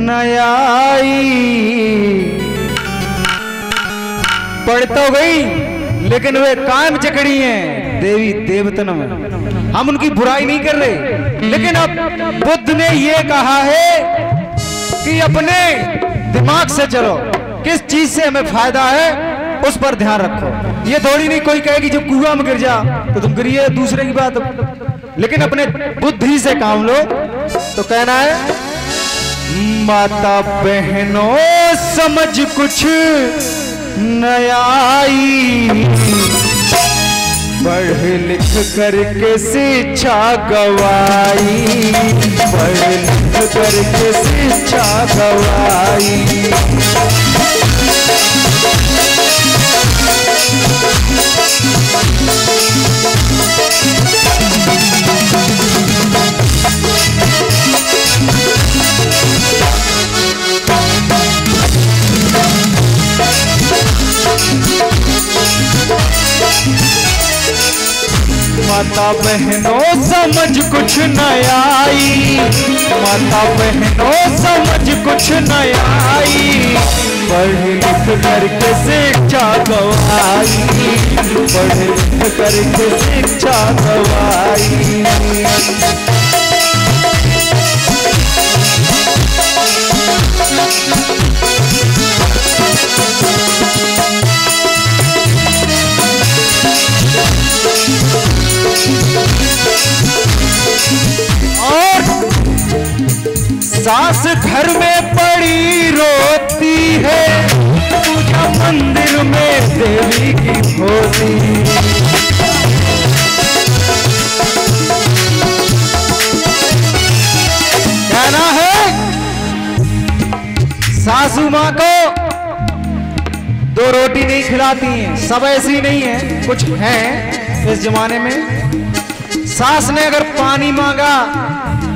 न आई। पढ़ तो गई लेकिन वे कायम जकड़ी हैं देवी देवतन में। हम उनकी बुराई नहीं कर रहे, लेकिन अब बुद्ध ने ये कहा है कि अपने दिमाग से चलो, किस चीज से हमें फायदा है उस पर ध्यान रखो। ये थोड़ी नहीं कोई कहेगी जब कुआं में गिर जा तो तुम गिरिए, दूसरे की बात, लेकिन अपने बुद्धि से काम लो। तो कहना है माता बहनों समझ कुछ न आई, पढ़ लिख करके शिक्षा गवाई, पढ़ लिख करके शिक्षा गवाई। माता बहनों समझ कुछ न आई, माता बहनों समझ कुछ न आई, पढ़ लिख करके शिक्षा गवाई, पढ़ लिख करके शिक्षा गवाई। सास घर में पड़ी रोती है, पूजा मंदिर में देवी की होती। कहना है सासू माँ को दो रोटी नहीं खिलाती हैं, सब ऐसी नहीं है, कुछ हैं इस जमाने में। सास ने अगर पानी मांगा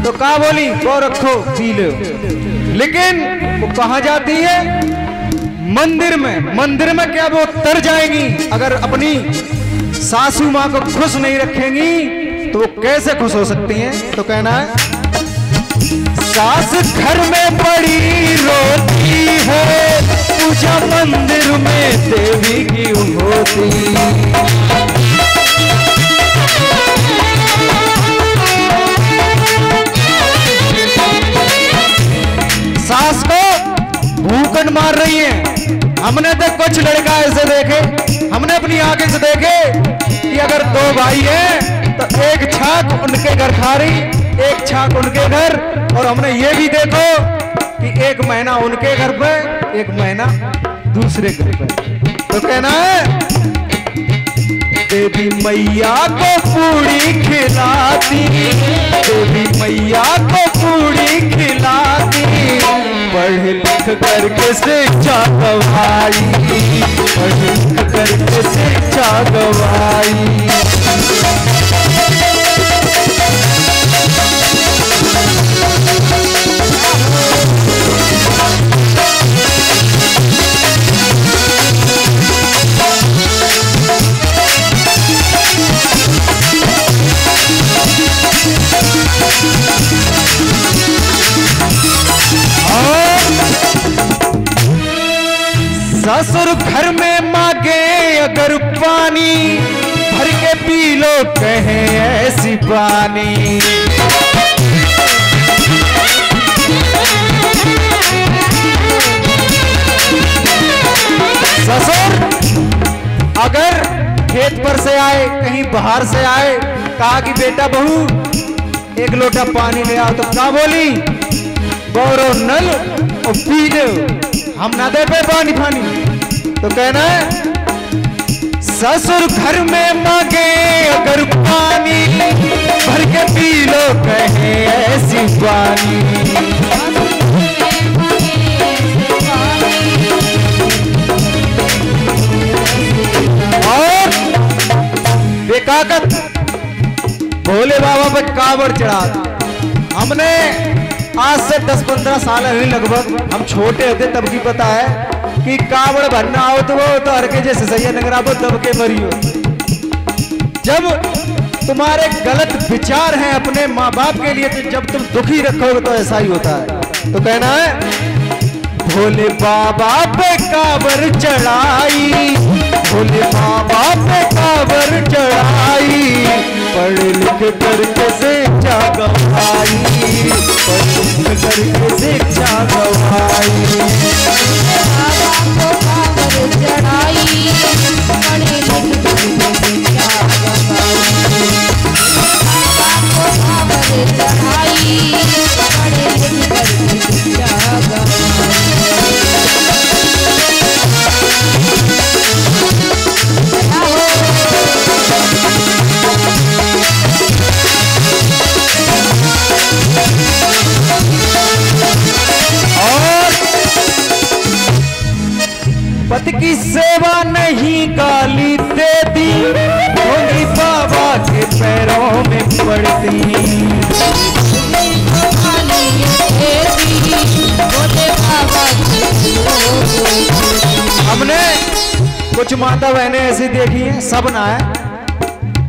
तो कहा बोली वो रखो पी लो, लेकिन वो कहाँ जाती है? मंदिर में। मंदिर में क्या वो तर जाएंगी? अगर अपनी सासू माँ को खुश नहीं रखेंगी तो वो कैसे खुश हो सकती हैं? तो कहना है सास घर में पड़ी रोती है, पूजा मंदिर में देवी की होती। सास को भूखन मार रही है। हमने तो कुछ लड़का ऐसे देखे, हमने अपनी आंखें से देखे कि अगर दो भाई हैं तो एक छाक उनके घर खा रही, एक छाक उनके घर, और हमने ये भी देखो कि एक महीना उनके घर पे, एक महीना दूसरे घर पे। तो कहना है देवी मैया को पूरी खिलाती, देवी मैया को पूरी खिलाती, पढ़ लिख करके शिक्षा गवाई, पढ़ लिख करके शिक्षा गवाई। ससुर घर में मांगे अगर पानी, भर के पी लो कहे ऐसी पानी। ससुर अगर खेत पर से आए, कहीं बाहर से आए, कहा कि बेटा बहू एक लोटा पानी ले आओ, तो क्या बोली? गौरो नल और पी लो, हम ना दे पे पानी पानी। तो कहना है ससुर घर में मांगे अगर पानी, भर के पी लो कहे ऐसी पानी। और बेकाकत भोले बाबा पर कावड़ चढ़ा। हमने आज से 10-15 साल हुई लगभग, हम छोटे थे तब की पता है कि कावड़ भरना हो तो वो तो हर के जैसे सैया नगरा वो दब के मरियो। जब तुम्हारे गलत विचार हैं अपने माँ बाप के लिए, तो जब तुम दुखी रखोगे तो ऐसा ही होता है। तो कहना है भोले बाबा पे काबर चढ़ाई, भोले बाबा पे काबर चढ़ाई, पढ़ लिख करके शिक्षा गवाई, पढ़ लिख करके शिक्षा गवाई। बाबा को काबर चढ़ाई, पढ़ लिख करके शिक्षा गवाई, बाबा को काबर चढ़ाई, पढ़ लिख करके शिक्षा गवाई। पति की सेवा नहीं गाली देती, भोली बाबा के पैरों में पड़ती। हमने कुछ माता बहनें ऐसी देखी हैं, सब ना है,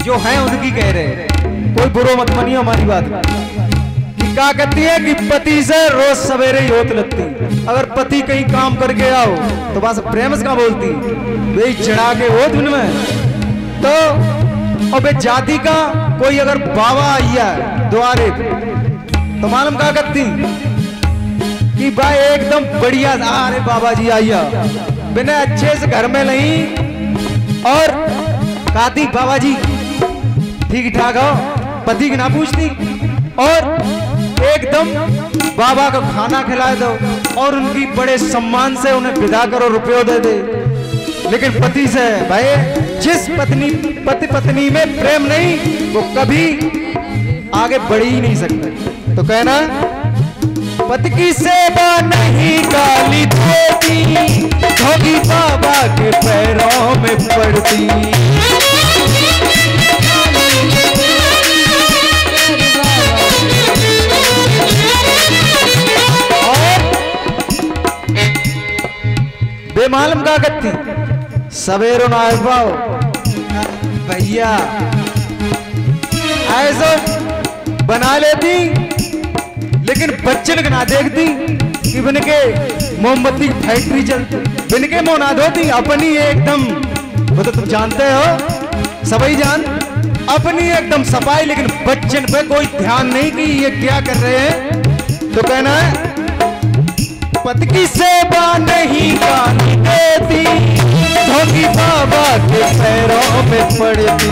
जो हैं उनकी कह रहे हैं, कोई बुरो मत मानिए हमारी बात। क्या कहती है कि पति से रोज सवेरे ही होत लगती, अगर पति कहीं काम करके आओ तो बस प्रेम से बोलती वे चढ़ा के हो दिन में। तो अबे जाति का कोई अगर बाबा आया द्वारे तो मालूम क्या करती कि भाई एकदम बढ़िया, अरे बाबा जी आइया बिना अच्छे से घर में नहीं, और कहती बाबा जी ठीक ठाक हो, पति की ना पूछती, और एकदम बाबा को खाना खिला दो और उनकी बड़े सम्मान से उन्हें विदा करो, रुपये दे दे। लेकिन पति से भाई जिस पति पत्नी में प्रेम नहीं वो कभी आगे बढ़ ही नहीं सकते। तो कहना पति की सेवा नहीं गाली देती, भोगी बाबा के पैरों में पड़ती। बेमालूम का करती सवेरो ना पाओ भैया ऐसा बना लेती, लेकिन बच्चन का ना देखती कि बन के मोमबत्ती की फैक्ट्री चलती, बन के मुंह ना धोती अपनी एकदम, वो तो तुम जानते हो सभी जान, अपनी एकदम सफाई, लेकिन बच्चन पे कोई ध्यान नहीं कि ये क्या कर रहे हैं। तो कहना है पति की सेवा नहीं गाली देती, भोगी बाबा के पैरों में पड़ती।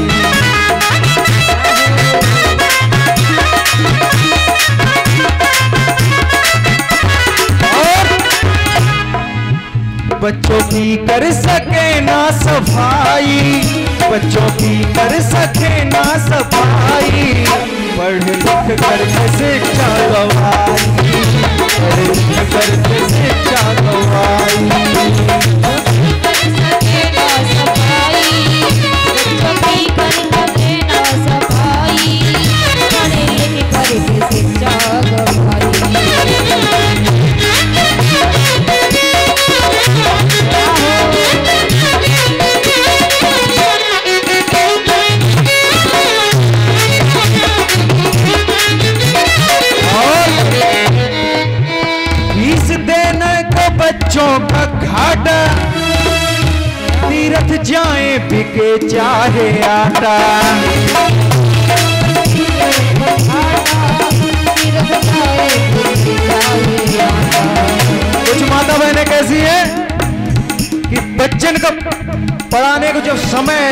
और बच्चों की कर सके ना सफाई, बच्चों की कर सके ना सफाई, पढ़ लिख कर शिक्षा गवाई, पढ़ लिख कर शिक्षा गवाई। बच्चों का घाटा तीर्थ जाए बिके चाहे आटा। कुछ माता बहनें कैसी है कि बच्चन को पढ़ाने को जो समय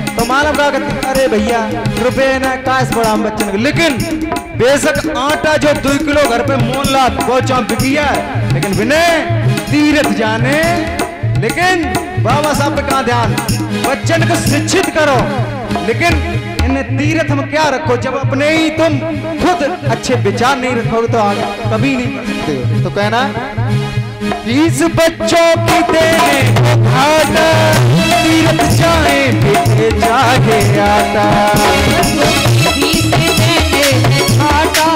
तो मालूम क्या कहती, अरे भैया रुपए ना काश पढ़ा हम बच्चन को, लेकिन बेशक आटा जो 2 किलो घर पे मोल ला वो चाम बिकिया है, लेकिन विनय तीर्थ जाने, लेकिन बाबा साहब पे कहाँ ध्यान, बच्चन को शिक्षित करो, लेकिन इन्हें तीर्थ में क्या रखो जब अपने ही तुम खुद अच्छे विचार नहीं रखोगे तो आगे कभी नहीं कर सकते हो। तो कहना फीस बच्चों की देने को घाटा, तीर्थ जाए बिके जाके आटा।